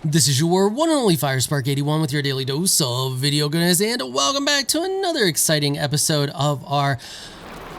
This is your one and only FireSpark81 with your daily dose of video goodness, and welcome back to another exciting episode of our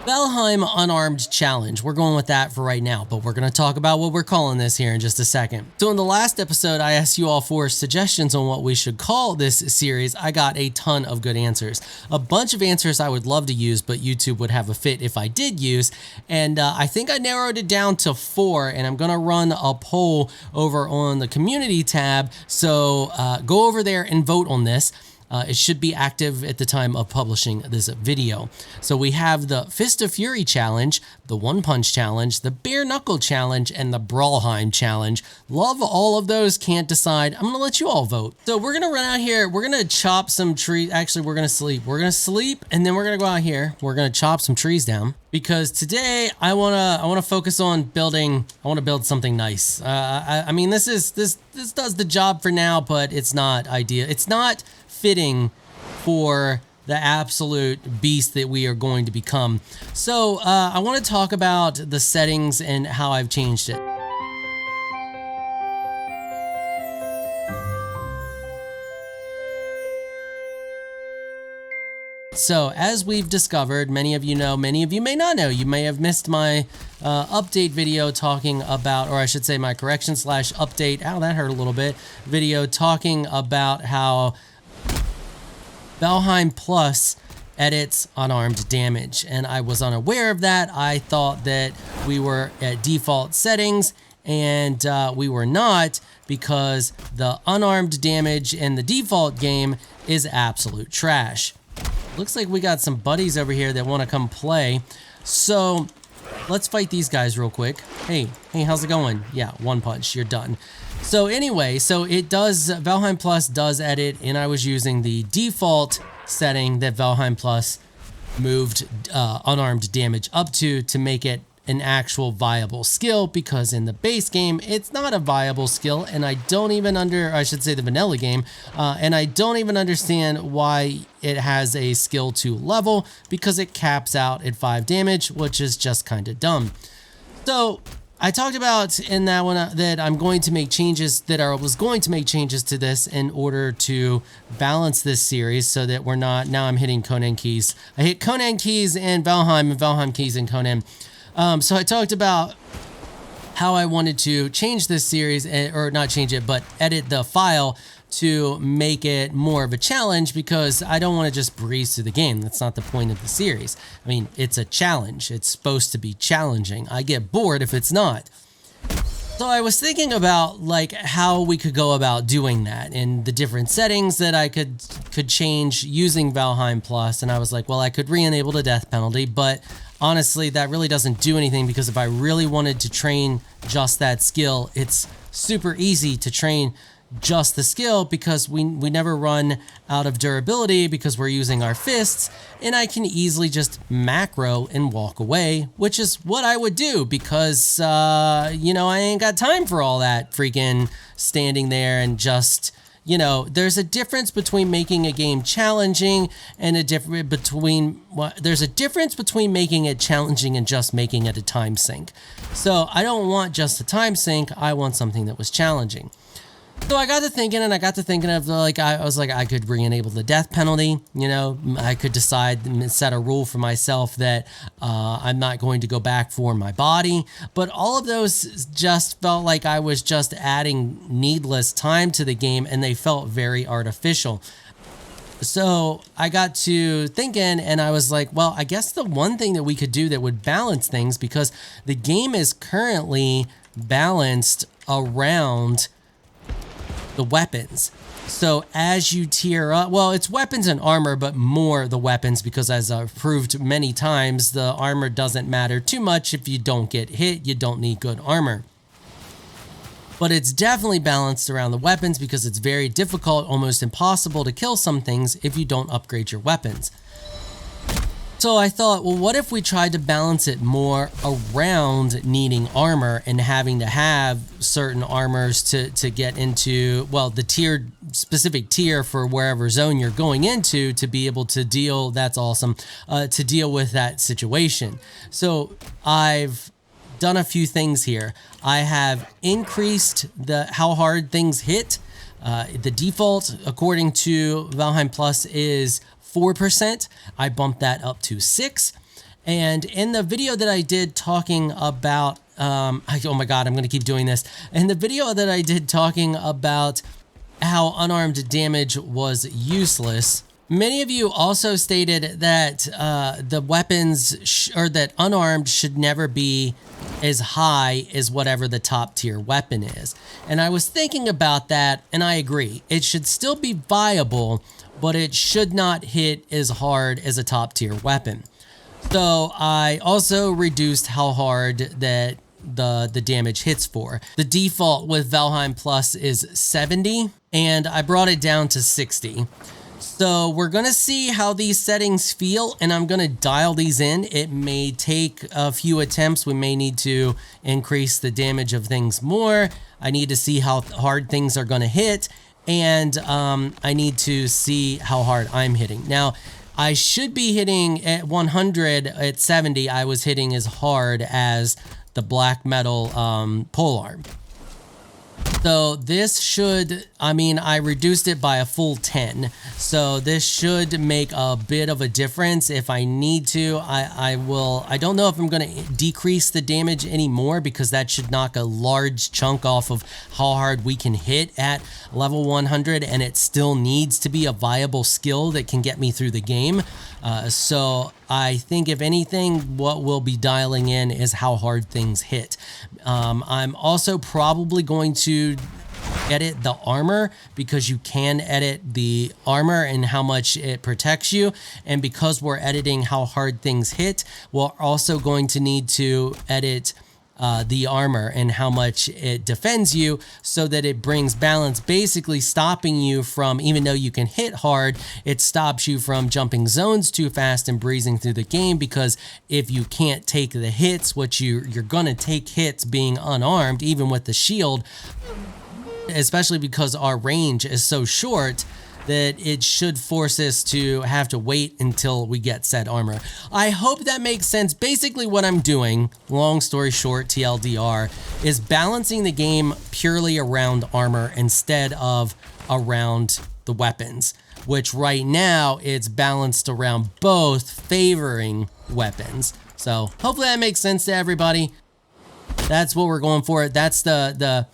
Valheim Unarmed challenge. We're going with that for right now, but we're going to talk about what we're calling this here in just a second. So in the last episode, I asked you all for suggestions on what we should call this series. I got a ton of good answers. A bunch of answers I would love to use, but YouTube would have a fit if I did use. And I think I narrowed it down to 4, and I'm going to run a poll over on the community tab. So go over there and vote on this. It should be active at the time of publishing this video. So we have the Fist of Fury challenge, the One Punch challenge, the Bare Knuckle challenge, and the Valheim challenge. Love all of those, can't decide. I'm gonna let you all vote. So we're gonna run out here, we're gonna chop some trees. Actually, we're gonna sleep. We're gonna sleep, and then we're gonna go out here. We're gonna chop some trees down, because today I wanna focus on building. I wanna build something nice. I mean, this does the job for now, but it's not ideal. It's not fitting for the absolute beast that we are going to become. So I want to talk about the settings and how I've changed it. So as we've discovered, many of you know, many of you may not know. You may have missed my update video talking about, or I should say my correction/update, ow, that hurt a little bit, video talking about how Valheim Plus edits unarmed damage, and I was unaware of that. I thought that we were at default settings, and we were not, because the unarmed damage in the default game is absolute trash. Looks like we got some buddies over here that want to come play, so let's fight these guys real quick. Hey, how's it going? Yeah, one punch, you're done. So anyway, so it does, Valheim Plus does edit, and I was using the default setting that Valheim Plus moved unarmed damage up to make it an actual viable skill, because in the base game, it's not a viable skill, and I don't even I should say the vanilla game, and I don't even understand why it has a skill 2 level, because it caps out at 5 damage, which is just kind of dumb. So I talked about in that one that I'm going to make changes, that I was going to make changes to this in order to balance this series, so that we're not, now I'm hitting Conan keys. I hit Conan keys in Valheim and Valheim keys in Conan. So I talked about how I wanted to change this series, or not change it, but edit the file to make it more of a challenge, because I don't want to just breeze through the game. That's not the point of the series. I mean, it's a challenge. It's supposed to be challenging. I get bored if it's not. So I was thinking about like how we could go about doing that, and the different settings that I could change using Valheim Plus, and I was like, well, I could re-enable the death penalty, but honestly, that really doesn't do anything, because if I really wanted to train just that skill, it's super easy to train just the skill, because we never run out of durability because we're using our fists, and I can easily just macro and walk away, which is what I would do, because you know, I ain't got time for all that freaking standing there and just, you know, there's a difference between making a game challenging and there's a difference between making it challenging and just making it a time sink. So I don't want just a time sink, I want something that was challenging. So I got to thinking, and I got to thinking of like, I was like, I could re-enable the death penalty. You know, I could decide and set a rule for myself that I'm not going to go back for my body. But all of those just felt like I was just adding needless time to the game, and they felt very artificial. So I got to thinking, and I was like, well, I guess the one thing that we could do that would balance things, because the game is currently balanced around the weapons. So as you tier up, well, it's weapons and armor, but more the weapons, because as I've proved many times, the armor doesn't matter too much. If you don't get hit, you don't need good armor. But it's definitely balanced around the weapons, because it's very difficult, almost impossible to kill some things if you don't upgrade your weapons. So I thought, well, what if we tried to balance it more around needing armor and having to have certain armors to get into, well, the specific tier for wherever zone you're going into to be able to deal, that's awesome, to deal with that situation. So I've done a few things here. I have increased how hard things hit. The default, according to Valheim Plus, is 4%. I bumped that up to 6%. And in the video that I did talking about, oh my God, I'm going to keep doing this. In the video that I did talking about how unarmed damage was useless, many of you also stated that the weapons or that unarmed should never be as high as whatever the top tier weapon is. And I was thinking about that, and I agree. It should still be viable, but it should not hit as hard as a top tier weapon. So I also reduced how hard that the damage hits for. The default with Valheim Plus is 70, and I brought it down to 60. So we're going to see how these settings feel, and I'm going to dial these in. It may take a few attempts. We may need to increase the damage of things more. I need to see how hard things are going to hit, and I need to see how hard I'm hitting. Now, I should be hitting at 100. At 70, I was hitting as hard as the black metal polearm. So this should, I mean, I reduced it by a full 10. So this should make a bit of a difference. If I need to, I will. I don't know if I'm going to decrease the damage anymore, because that should knock a large chunk off of how hard we can hit at level 100. And it still needs to be a viable skill that can get me through the game. So I think if anything, what we'll be dialing in is how hard things hit. I'm also probably going to edit the armor, because you can edit the armor and how much it protects you. And because we're editing how hard things hit, we're also going to need to edit the armor and how much it defends you, so that it brings balance, basically stopping you from, even though you can hit hard, it stops you from jumping zones too fast and breezing through the game. Because if you can't take the hits, which you're gonna take hits being unarmed, even with the shield, especially because our range is so short, that it should force us to have to wait until we get said armor. I hope that makes sense. Basically what I'm doing, long story short, TLDR, is balancing the game purely around armor instead of around the weapons, which right now it's balanced around both, favoring weapons. So hopefully that makes sense to everybody. That's what we're going for. That's the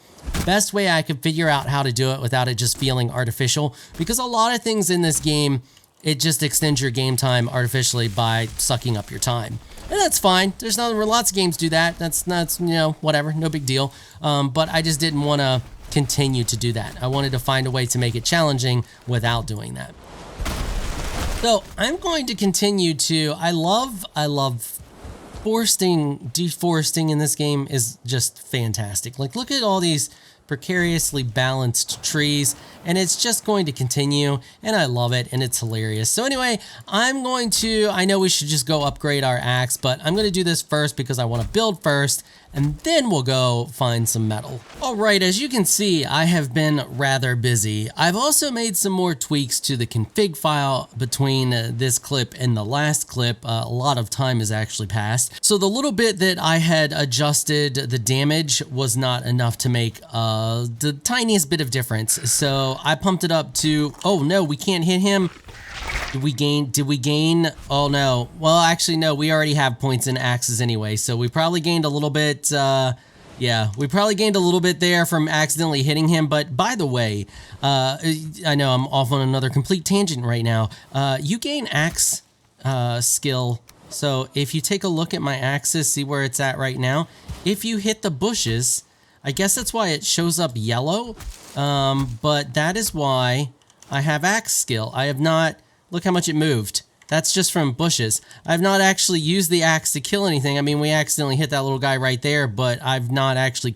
best way I could figure out how to do it without it just feeling artificial, because a lot of things in this game, it just extends your game time artificially by sucking up your time. And that's fine. There's lots of games do that. That's you know, whatever, no big deal. But I just didn't want to continue to do that. I wanted to find a way to make it challenging without doing that. So I'm going to continue to, I love deforesting in this game is just fantastic. Like, look at all these precariously balanced trees, and it's just going to continue, and I love it, and it's hilarious. So anyway, I know we should just go upgrade our axe, but I'm going to do this first because I want to build first, and then we'll go find some metal. All right, as you can see, I have been rather busy. I've also made some more tweaks to the config file between this clip and the last clip. A lot of time has actually passed. So the little bit that I had adjusted the damage was not enough to make the tiniest bit of difference. So I pumped it up to, oh no, we can't hit him. Did we gain? Oh no. Well, actually, no, we already have points in axes anyway. So we probably gained a little bit. Yeah, we probably gained a little bit there from accidentally hitting him. But by the way, I know I'm off on another complete tangent right now. You gain axe skill. So if you take a look at my axes, see where it's at right now. If you hit the bushes, I guess that's why it shows up yellow. But that is why I have axe skill. I have not, look how much it moved. That's just from bushes. I've not actually used the axe to kill anything. I mean, we accidentally hit that little guy right there, but I've not actually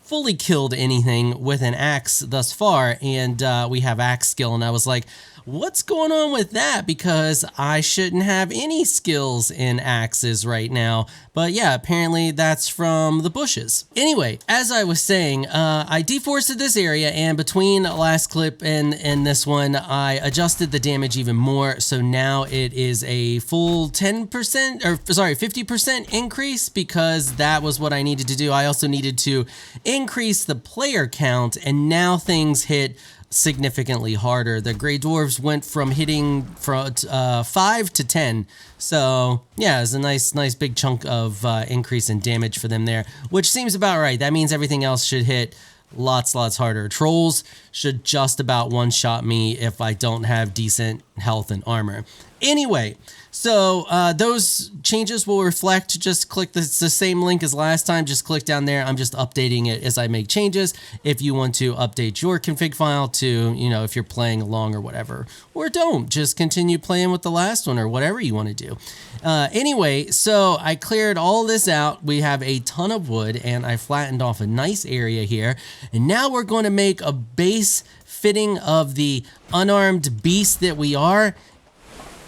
fully killed anything with an axe thus far. And we have axe skill. And I was like, what's going on with that? Because I shouldn't have any skills in axes right now. But yeah, apparently that's from the bushes. Anyway, as I was saying, I deforested this area, and between last clip and this one, I adjusted the damage even more. So now it is a full 10%, or sorry, 50% increase, because that was what I needed to do. I also needed to increase the player count, and now things hit significantly harder. The Grey Dwarves went from hitting from 5 to 10. So yeah, it's a nice big chunk of increase in damage for them there, which seems about right. That means everything else should hit lots harder. Trolls should just about one-shot me if I don't have decent health and armor. Anyway, so those changes will reflect. Just click the same link as last time. Just click down there. I'm just updating it as I make changes. If you want to update your config file to, you know, if you're playing along or whatever, or don't, just continue playing with the last one or whatever you want to do. Anyway, so I cleared all this out. We have a ton of wood, and I flattened off a nice area here. And now we're going to make a base fitting of the unarmed beast that we are,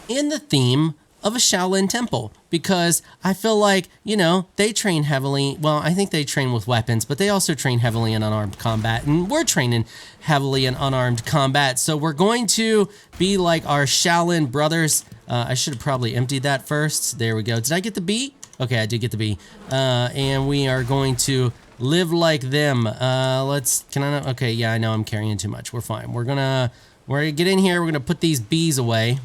in the theme of a Shaolin temple, because I feel like, you know, they train heavily. Well, I think they train with weapons, but they also train heavily in unarmed combat, and we're training heavily in unarmed combat. So we're going to be like our Shaolin brothers. I should have probably emptied that first. There we go. Did I get the B? Okay, I did get the B. And we are going to live like them. Can I not? Okay, yeah, I know I'm carrying too much. We're fine. We're gonna get in here. We're gonna put these bees away.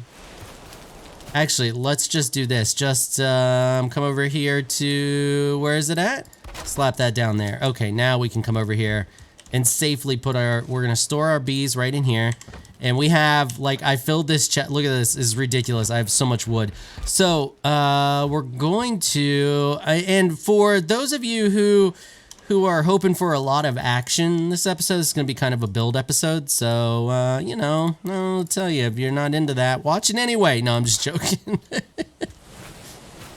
Actually, let's just do this. Just come over here to, where is it at? Slap that down there. Okay, now we can come over here and safely put we're gonna store our bees right in here. And we have, like, I filled this chest. Look at this, this is ridiculous. I have so much wood. So we're going to, and for those of you who are hoping for a lot of action, this episode is going to be kind of a build episode. So, you know, I'll tell you, if you're not into that, watch it anyway. No, I'm just joking.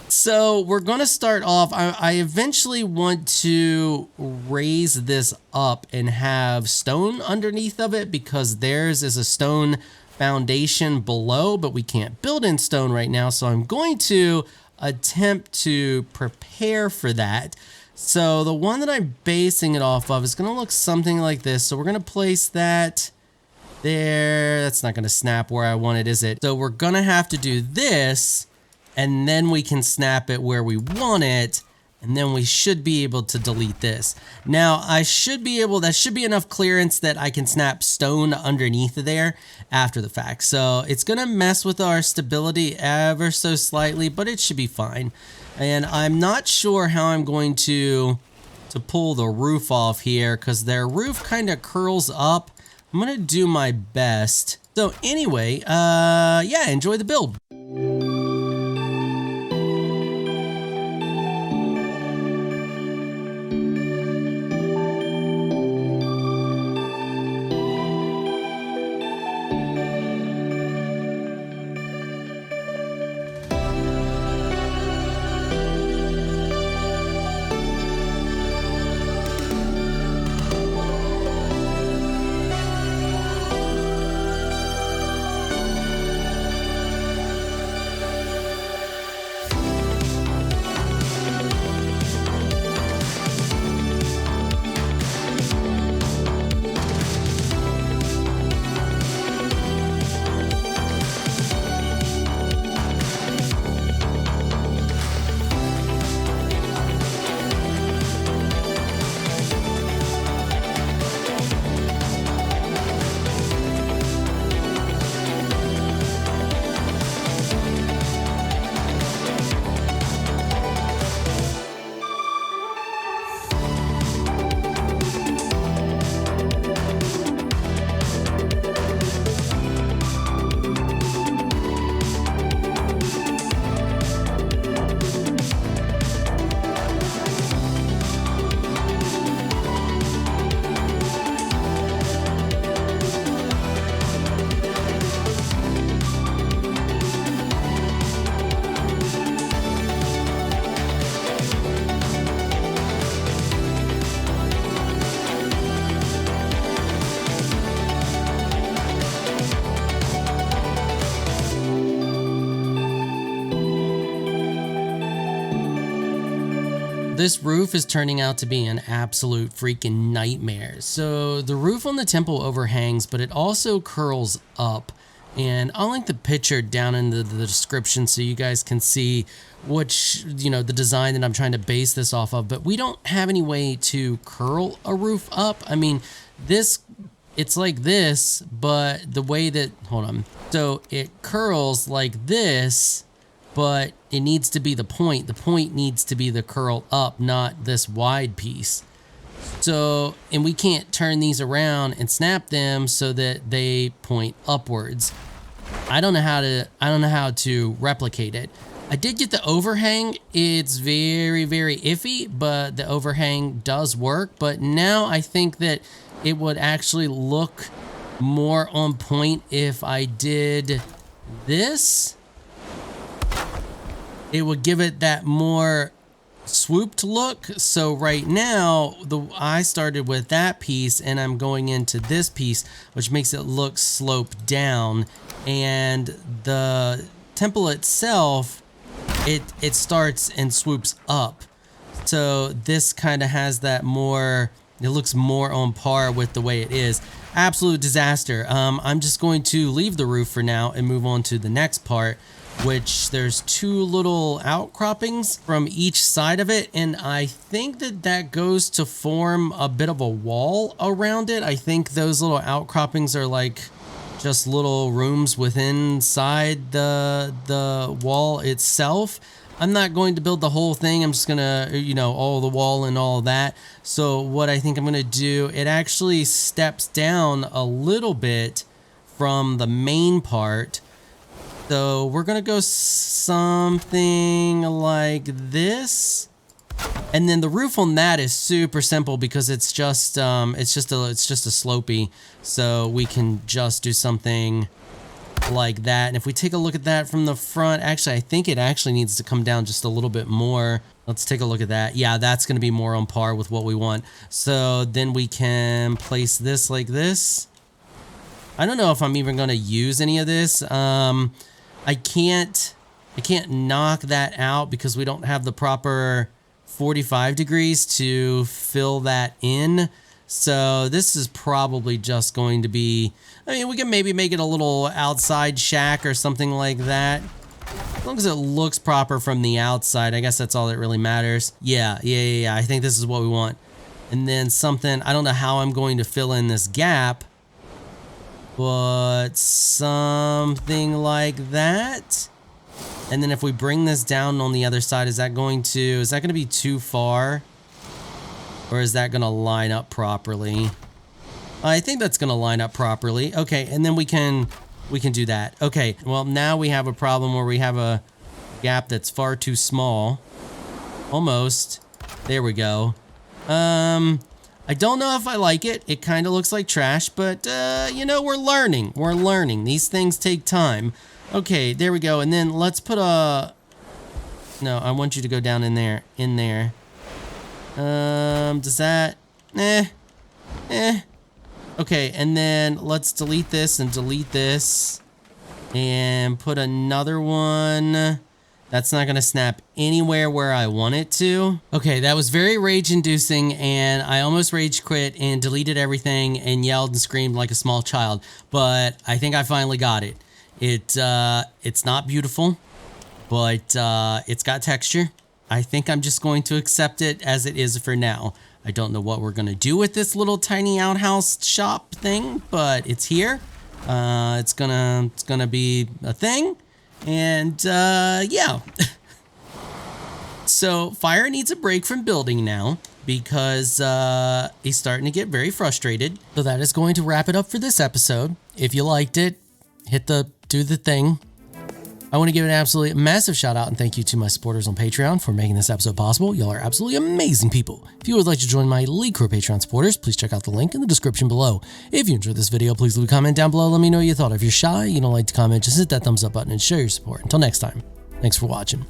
So we're going to start off. I eventually want to raise this up and have stone underneath of it, because theirs is a stone foundation below, but we can't build in stone right now. So I'm going to attempt to prepare for that. So the one that I'm basing it off of is going to look something like this. So we're going to place that there. That's not going to snap where I want it, is it? So we're going to have to do this, and then we can snap it where we want it. And then we should be able to delete this. Now I should be able, that should be enough clearance that I can snap stone underneath there after the fact. So it's going to mess with our stability ever so slightly, but it should be fine. And I'm not sure how I'm going to pull the roof off here, because their roof kind of curls up. I'm going to do my best. So anyway, yeah, enjoy the build. this roof is turning out to be an absolute freaking nightmare. So the roof on the temple overhangs, but it also curls up. And I'll link the picture down in the description so you guys can see which, the design that I'm trying to base this off of. But we don't have any way to curl a roof up. I mean, it's like this, but the way that, hold on. So it curls like this, but it needs to be the point. The point needs to be the curl up, not this wide piece. So, and we can't turn these around and snap them so that they point upwards. I don't know how to replicate it. I did get the overhang. It's very, very iffy, but the overhang does work. But now I think that it would actually look more on point if I did this. It would give it that more swooped look. So right now I started with that piece and I'm going into this piece, which makes it look sloped down, and the temple itself, it starts and swoops up. So this kind of has that more, it looks more on par with the way it is. Absolute disaster. I'm just going to leave the roof for now and move on to the next part, which there's two little outcroppings from each side of it. And I think that goes to form a bit of a wall around it. I think those little outcroppings are like just little rooms within inside the wall itself. I'm not going to build the whole thing. I'm just gonna, all the wall and all that. So what I think I'm gonna do, it actually steps down a little bit from the main part. So we're gonna go something like this, and then the roof on that is super simple because it's just a slopey. So we can just do something like that. And if we take a look at that from the front, actually, I think it actually needs to come down just a little bit more. Let's take a look at that. Yeah, that's gonna be more on par with what we want. So then we can place this like this. I don't know if I'm even gonna use any of this. I can't knock that out because we don't have the proper 45 degrees to fill that in. So this is probably just going to be, I mean, we can maybe make it a little outside shack or something like that. As long as it looks proper from the outside, I guess that's all that really matters. Yeah. I think this is what we want. And then something, I don't know how I'm going to fill in this gap, but something like that. And then if we bring this down on the other side, is that going to be too far? Or is that going to line up properly? I think that's going to line up properly. Okay, and then we can do that. Okay, well, now we have a problem where we have a gap that's far too small. Almost. There we go. I don't know if I like it. It kind of looks like trash, but, we're learning. We're learning. These things take time. Okay, there we go. And then let's put no, I want you to go down in there. Does that, Okay, and then let's delete this and delete this and put another one. That's not going to snap anywhere where I want it to. Okay, that was very rage-inducing, and I almost rage quit and deleted everything and yelled and screamed like a small child. But I think I finally got it. It's not beautiful, but it's got texture. I think I'm just going to accept it as it is for now. I don't know what we're going to do with this little tiny outhouse shop thing, but it's here. It's gonna be a thing. And, yeah. So Fire needs a break from building now because he's starting to get very frustrated. So that is going to wrap it up for this episode. If you liked it, do the thing. I want to give an absolutely massive shout out and thank you to my supporters on Patreon for making this episode possible. Y'all are absolutely amazing people. If you would like to join my Elite Crew Patreon supporters, please check out the link in the description below. If you enjoyed this video, please leave a comment down below. Let me know what you thought. If you're shy, you don't like to comment, just hit that thumbs up button and show your support. Until next time, thanks for watching.